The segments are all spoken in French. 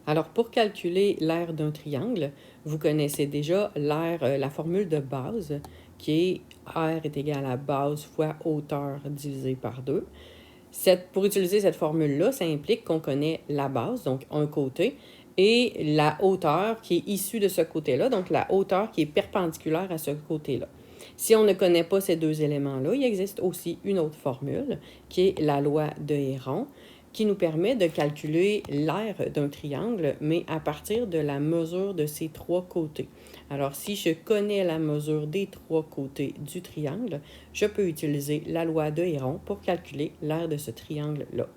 Alors, pour calculer l'aire d'un triangle, vous connaissez déjà la formule de base, qui est R est égal à base fois hauteur divisé par 2. Pour utiliser cette formule-là, ça implique qu'on connaît la base, donc un côté, et la hauteur qui est issue de ce côté-là, donc la hauteur qui est perpendiculaire à ce côté-là. Si on ne connaît pas ces deux éléments-là, il existe aussi une autre formule, qui est la loi de Héron, qui nous permet de calculer l'aire d'un triangle, mais à partir de la mesure de ses trois côtés. Alors, si je connais la mesure des trois côtés du triangle, je peux utiliser la loi de Héron pour calculer l'aire de ce triangle-là.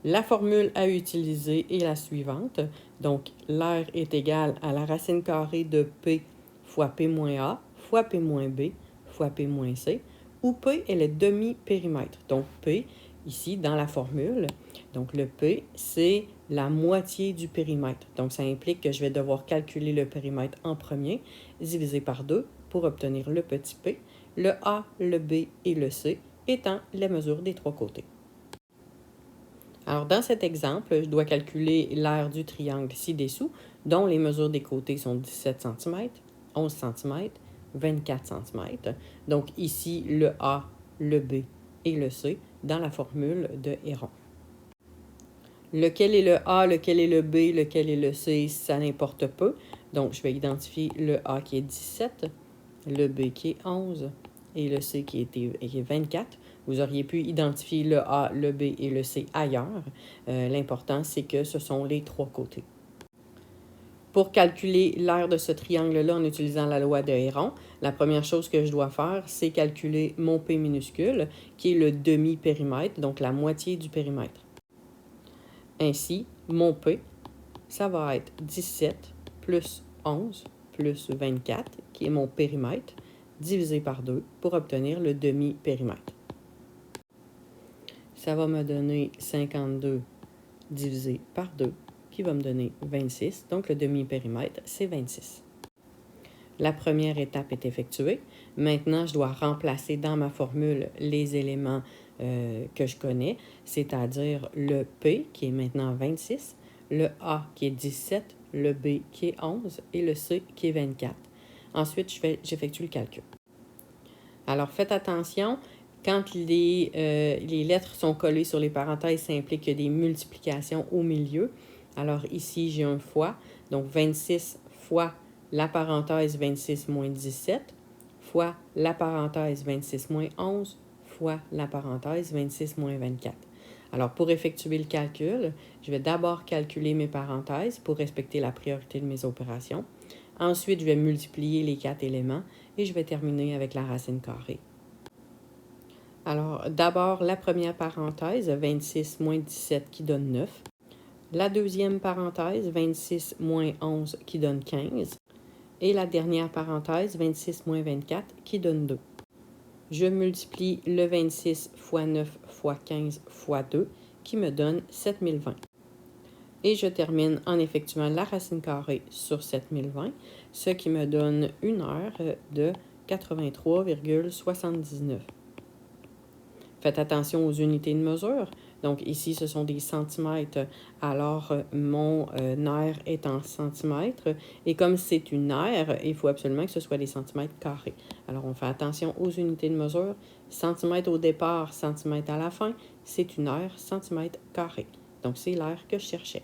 La formule à utiliser est la suivante. Donc, l'aire est égale à la racine carrée de P fois P moins A fois P moins B fois P moins C, où P est le demi-périmètre. Donc, P, ici, dans la formule, donc le P, c'est la moitié du périmètre. Donc, ça implique que je vais devoir calculer le périmètre en premier, divisé par 2 pour obtenir le petit p, le A, le B et le C étant les mesures des trois côtés. Alors, dans cet exemple, je dois calculer l'aire du triangle ci-dessous, dont les mesures des côtés sont 17 cm, 11 cm, 24 cm. Donc, ici, le A, le B et le C dans la formule de Héron. Lequel est le A, lequel est le B, lequel est le C, ça n'importe peu. Donc, je vais identifier le A qui est 17, le B qui est 11 et le C qui est 24. Vous auriez pu identifier le A, le B et le C ailleurs. L'important, c'est que ce sont les trois côtés. Pour calculer l'aire de ce triangle-là en utilisant la loi de Héron, la première chose que je dois faire, c'est calculer mon P minuscule, qui est le demi-périmètre, donc la moitié du périmètre. Ainsi, mon P, ça va être 17 plus 11 plus 24, qui est mon périmètre, divisé par 2 pour obtenir le demi-périmètre. Ça va me donner 52 divisé par 2, qui va me donner 26. Donc, le demi-périmètre, c'est 26. La première étape est effectuée. Maintenant, je dois remplacer dans ma formule les éléments que je connais, c'est-à-dire le P, qui est maintenant 26, le A, qui est 17, le B, qui est 11, et le C, qui est 24. Ensuite, j'effectue le calcul. Alors, faites attention, quand les lettres sont collées sur les parenthèses, ça implique qu'il y a des multiplications au milieu. Alors, ici, j'ai un fois, donc 26 fois la parenthèse 26 moins 17, fois la parenthèse 26 moins 11, fois la parenthèse 26 moins 24. Alors, pour effectuer le calcul, je vais d'abord calculer mes parenthèses pour respecter la priorité de mes opérations. Ensuite, je vais multiplier les 4 éléments et je vais terminer avec la racine carrée. Alors, d'abord, la première parenthèse, 26 moins 17 qui donne 9. La deuxième parenthèse, 26 moins 11 qui donne 15. Et la dernière parenthèse, 26 moins 24 qui donne 2. Je multiplie le 26 fois 9 fois 15 fois 2 qui me donne 7020. Et je termine en effectuant la racine carrée sur 7020, ce qui me donne une heure de 83,79. Faites attention aux unités de mesure. Donc ici, ce sont des centimètres, alors mon aire est en centimètres. Et comme c'est une aire, il faut absolument que ce soit des centimètres carrés. Alors on fait attention aux unités de mesure. Centimètres au départ, centimètres à la fin, c'est une aire, centimètres carrés. Donc c'est l'aire que je cherchais.